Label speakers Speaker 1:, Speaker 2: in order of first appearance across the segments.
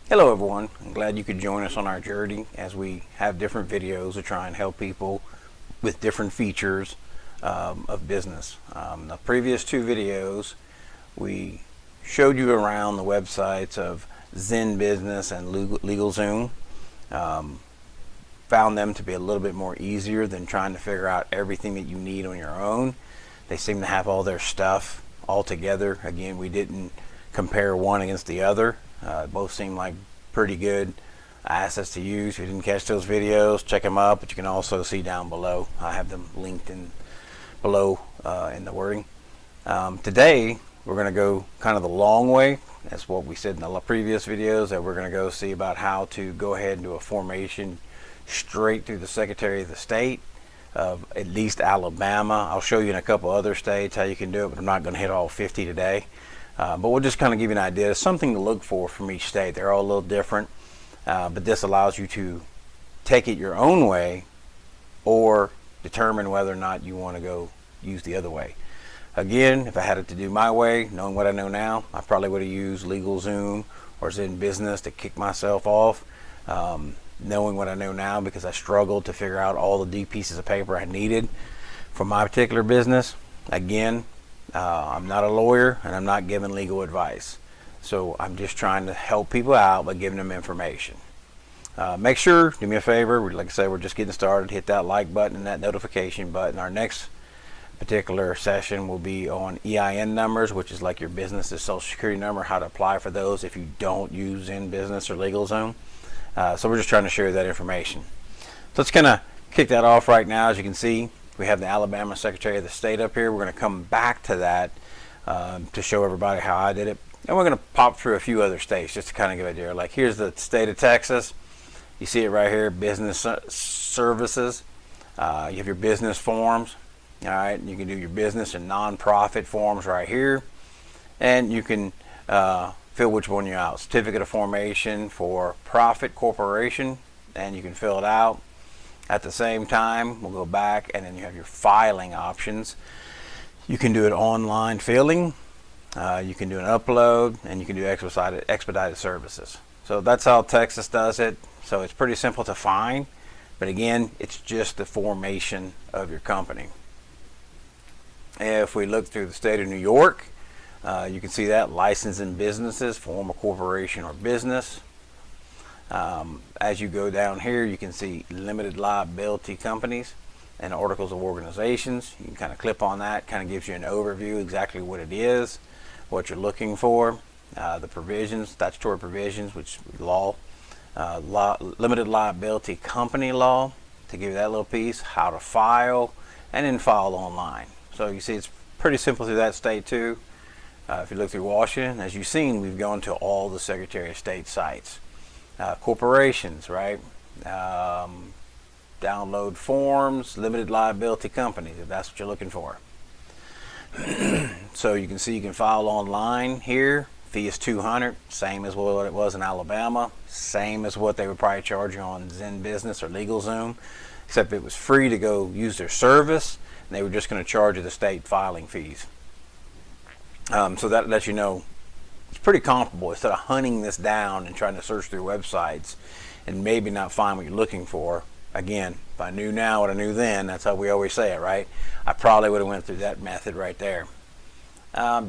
Speaker 1: Hello everyone, I'm glad you could join us on our journey as we have different videos to try and help people with different features of business. The previous two videos we showed you around the websites of Zen Business and LegalZoom. Found them to be a little bit more easier than trying to figure out everything that you need on your own. They seem to have all their stuff all together. Again, we didn't compare one against the other. Both seem like pretty good assets to use. If you didn't catch those videos, check them out, but you can also see down below. I have them linked in below in the wording. Today we're going to go kind of the long way. That's what we said in the previous videos, that we're going to go see about how to go ahead and do a formation straight through the Secretary of the State of at least Alabama. I'll show you in a couple other states how you can do it, but I'm not going to hit all 50 today. But we'll just kind of give you an idea, something to look for from each state. They're all a little different, but this allows you to take it your own way or determine whether or not you want to go use the other way. Again, if I had it to do my way, knowing what I know now, I probably would have used LegalZoom or Zen Business to kick myself off. Knowing what I know now, because I struggled to figure out all the deep pieces of paper I needed for my particular business. Again, I'm not a lawyer and I'm not giving legal advice, so I'm just trying to help people out by giving them information. Make sure, do me a favor, like I say, we're just getting started, hit that like button and that notification button. Our next particular session will be on EIN numbers, which is like your business's social security number, how to apply for those if you don't use Zen Business or LegalZoom. So we're just trying to share that information. So let's kind of kick that off right now. As you can see, we have the Alabama Secretary of the State up here. We're going to come back to that to show everybody how I did it. And we're going to pop through a few other states just to kind of give an idea. Like here's the state of Texas. You see it right here, business services. You have your business forms. All right, you can do your business and nonprofit forms right here. And you can fill which one you're out. Certificate of formation for profit corporation, and you can fill it out. At the same time, we'll go back and then you have your filing options. You can do it online filling, you can do an upload, and you can do expedited services. So that's how Texas does it. So it's pretty simple to find, but again, it's just the formation of your company. If we look through the state of New York, you can see that licensing businesses, form a corporation or business. As you go down here, you can see limited liability companies and articles of organizations. You can kind of click on that, kind of gives you an overview exactly what it is, what you're looking for, the provisions, statutory provisions, which law, limited liability company law, to give you that little piece, how to file, and then file online. So you see it's pretty simple through that state too. If you look through Washington, as you've seen, we've gone to all the Secretary of State sites. Corporations, right? Download forms, limited liability companies, if that's what you're looking for. So you can see you can file online here. Fee is $200, same as what it was in Alabama, same as what they would probably charge you on Zen Business or LegalZoom, except it was free to go use their service, and they were just going to charge you the state filing fees. So that lets you know it's pretty comparable. Instead of hunting this down and trying to search through websites and maybe not find what you're looking for. Again, if I knew now what I knew then, that's how we always say it, right? I probably would have went through that method right there.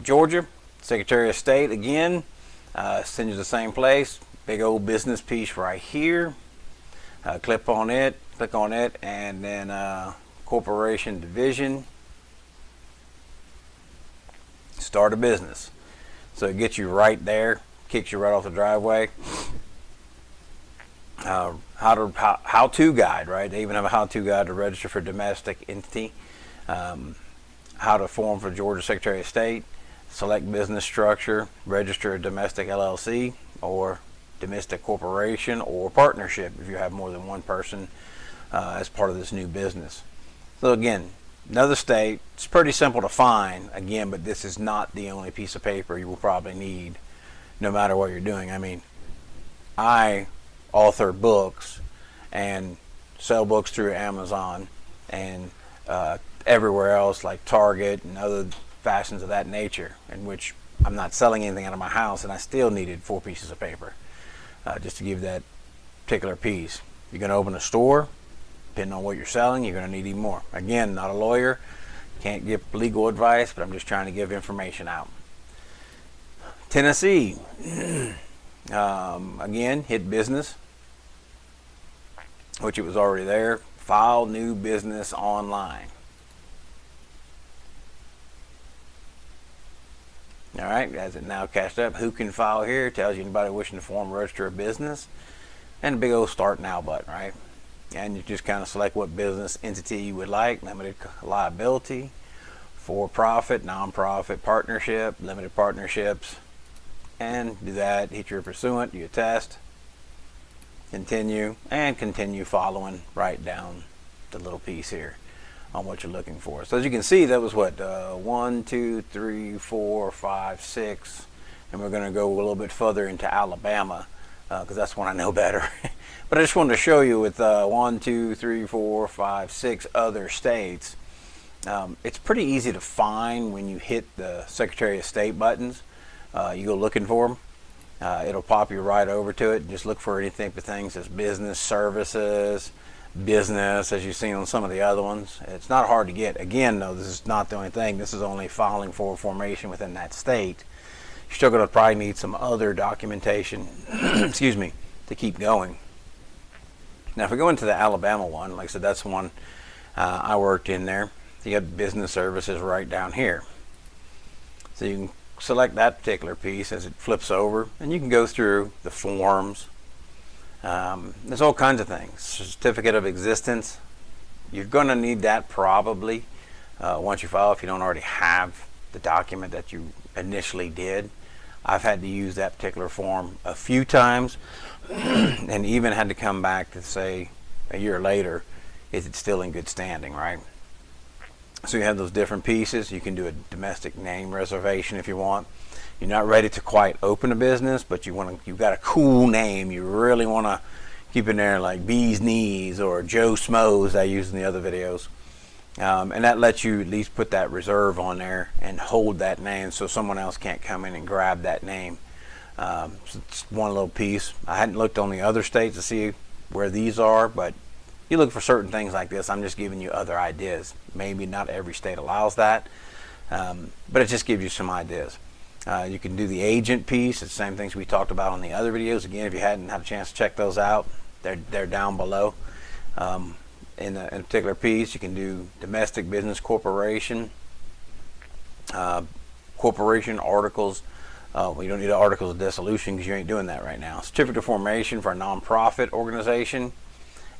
Speaker 1: Georgia, Secretary of State, again, send you to the same place. Big old business piece right here. Click on it, and then corporation division. Start a business. So it gets you right there, kicks you right off the driveway. How-to guide, right? They even have a how-to guide to register for domestic entity. How to form for Georgia Secretary of State. Select business structure, register a domestic LLC or domestic corporation or partnership if you have more than one person as part of this new business. So again, another state, it's pretty simple to find, again, but this is not the only piece of paper you will probably need no matter what you're doing. I mean, I author books and sell books through Amazon and everywhere else like Target and other fashions of that nature, in which I'm not selling anything out of my house, and I still needed 4 pieces of paper. just to give that particular piece. You're going to open a store, depending on what you're selling, you're going to need even more. Again, not a lawyer, can't give legal advice, but I'm just trying to give information out. Tennessee, again, hit business, which it was already there. File new business online. All right, as it now catched up, who can file here? Tells you anybody wishing to form, register a business, and a big old start now button, right? And you just kind of select what business entity you would like: limited liability, for-profit, non-profit, partnership, limited partnerships, and do that. Hit your pursuant, you attest, continue, and continue following right down the little piece here on what you're looking for. So as you can see, that was what 1, 2, 3, 4, 5, 6, and we're going to go a little bit further into Alabama because that's one I know better. But I just wanted to show you with 1, 2, 3, 4, 5, 6 other states. It's pretty easy to find when you hit the Secretary of State buttons. You go looking for them. It'll pop you right over to it. Just look for anything for things as business, services, business, as you've seen on some of the other ones. It's not hard to get. Again, though, this is not the only thing. This is only filing for formation within that state. You're still going to probably need some other documentation, excuse me, to keep going. Now, if we go into the Alabama one, like I said, that's the one I worked in there. You got business services right down here. So you can select that particular piece as it flips over, and you can go through the forms. There's all kinds of things. Certificate of existence, you're going to need that probably once you file, if you don't already have the document that you initially did. I've had to use that particular form a few times and even had to come back to say a year later, is it still in good standing, right? So you have those different pieces. You can do a domestic name reservation if you want. You're not ready to quite open a business, but you've got a cool name. You really want to keep in there, like Bee's Knees or Joe Smoes I used in the other videos. And that lets you at least put that reserve on there and hold that name so someone else can't come in and grab that name. So it's one little piece. I hadn't looked on the other states to see where these are, but you look for certain things like this. I'm just giving you other ideas. Maybe not every state allows that, but it just gives you some ideas. You can do the agent piece. It's the same things we talked about on the other videos. Again, if you hadn't had a chance to check those out, they're down below. In a particular piece, you can do domestic business corporation, corporation articles. Well, you don't need articles of dissolution because you ain't doing that right now. Certificate of formation for a nonprofit organization,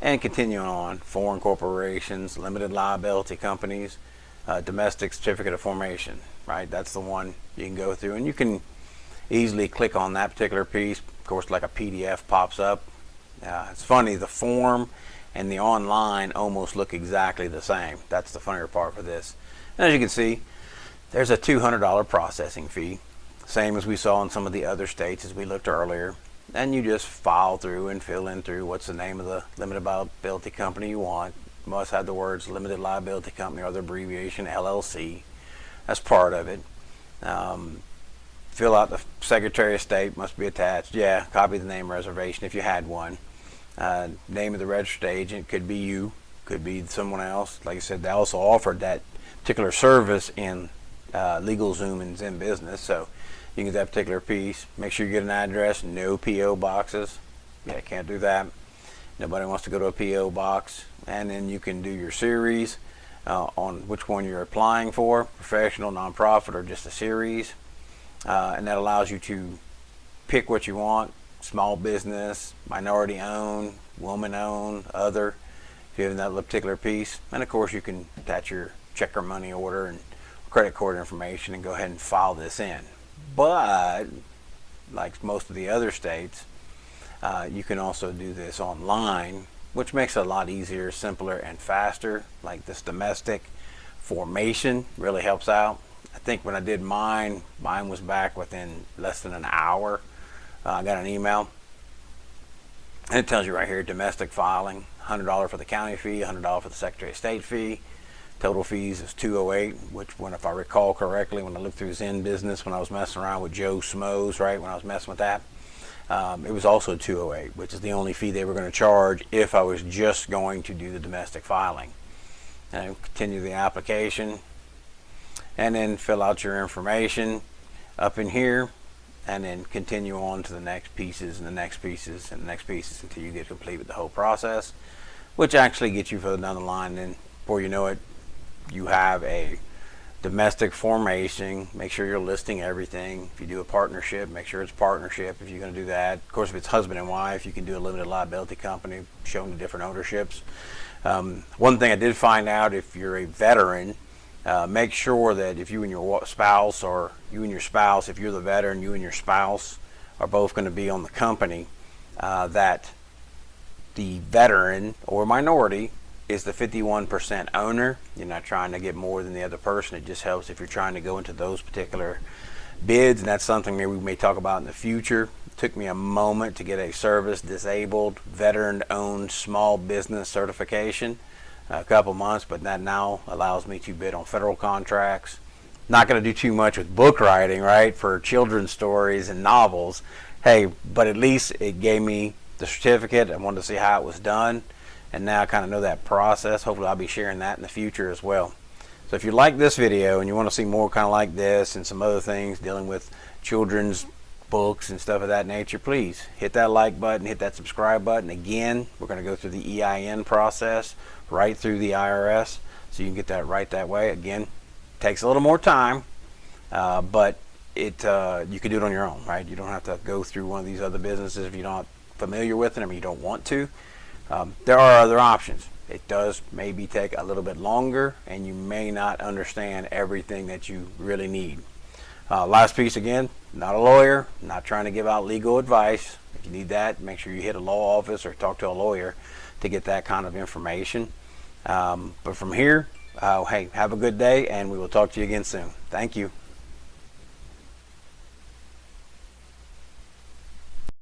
Speaker 1: and continuing on, foreign corporations, limited liability companies, domestic certificate of formation, right? That's the one you can go through, and you can easily click on that particular piece. Of course, like a PDF pops up. It's funny, the form and the online almost look exactly the same. That's the funnier part for this. And as you can see, there's a $200 processing fee, same as we saw in some of the other states as we looked earlier. And you just file through and fill in through what's the name of the limited liability company you want. You must have the words limited liability company or the abbreviation LLC. That's part of it. Fill out the Secretary of State, must be attached. Yeah, copy the name reservation if you had one. Name of the registered agent, could be you, could be someone else. Like I said, they also offered that particular service in LegalZoom and Zen Business, so you can get that particular piece. Make sure you get an address, no P.O. boxes. Yeah, can't do that. Nobody wants to go to a P.O. box. And then you can do your series on which one you're applying for, professional, nonprofit, or just a series. And that allows you to pick what you want: small business, minority owned, woman owned, other, if you have that particular piece. And of course you can attach your check or money order and credit card information and go ahead and file this in. But like most of the other states, you can also do this online, which makes it a lot easier, simpler, and faster. Like this domestic formation really helps out. I think when I did mine was back within less than an hour. I got an email, and it tells you right here, domestic filing, $100 for the county fee, $100 for the Secretary of State fee. Total fees is $208, which, when, if I recall correctly, when I looked through Zen Business, when I was messing around with Joe Smoes, right, when I was messing with that, It was also $208, which is the only fee they were going to charge if I was just going to do the domestic filing. And continue the application, and then fill out your information up in here, and then continue on to the next pieces and the next pieces and the next pieces until you get complete with the whole process, which actually gets you further down the line. And before you know it, you have a domestic formation. Make sure you're listing everything. If you do a partnership, make sure it's partnership if you're going to do that. Of course, if it's husband and wife, you can do a limited liability company showing the different ownerships. One thing I did find out, if you're a veteran, make sure that if you and your spouse, or you and your spouse, if you're the veteran, you and your spouse are both going to be on the company, that the veteran or minority is the 51% owner. You're not trying to get more than the other person. It just helps if you're trying to go into those particular bids, and that's something maybe we may talk about in the future. It took me a moment to get a service disabled, veteran-owned small business certification, a couple months, but that now allows me to bid on federal contracts. Not going to do too much with book writing, right, for children's stories and novels. Hey, but at least it gave me the certificate. I wanted to see how it was done, and now I kind of know that process. Hopefully I'll be sharing that in the future as well. So if you like this video and you want to see more kind of like this and some other things dealing with children's books and stuff of that nature, please hit that like button, hit that subscribe button. Again, we're going to go through the EIN process right through the IRS, so you can get that right that way. Again, takes a little more time, but you can do it on your own, right? You don't have to go through one of these other businesses if you're not familiar with them or you don't want to. There are other options. It does maybe take a little bit longer, and you may not understand everything that you really need. Last piece, again, not a lawyer, not trying to give out legal advice. If you need that, make sure you hit a law office or talk to a lawyer to get that kind of information. But from here, hey, have a good day, and we will talk to you again soon. Thank you.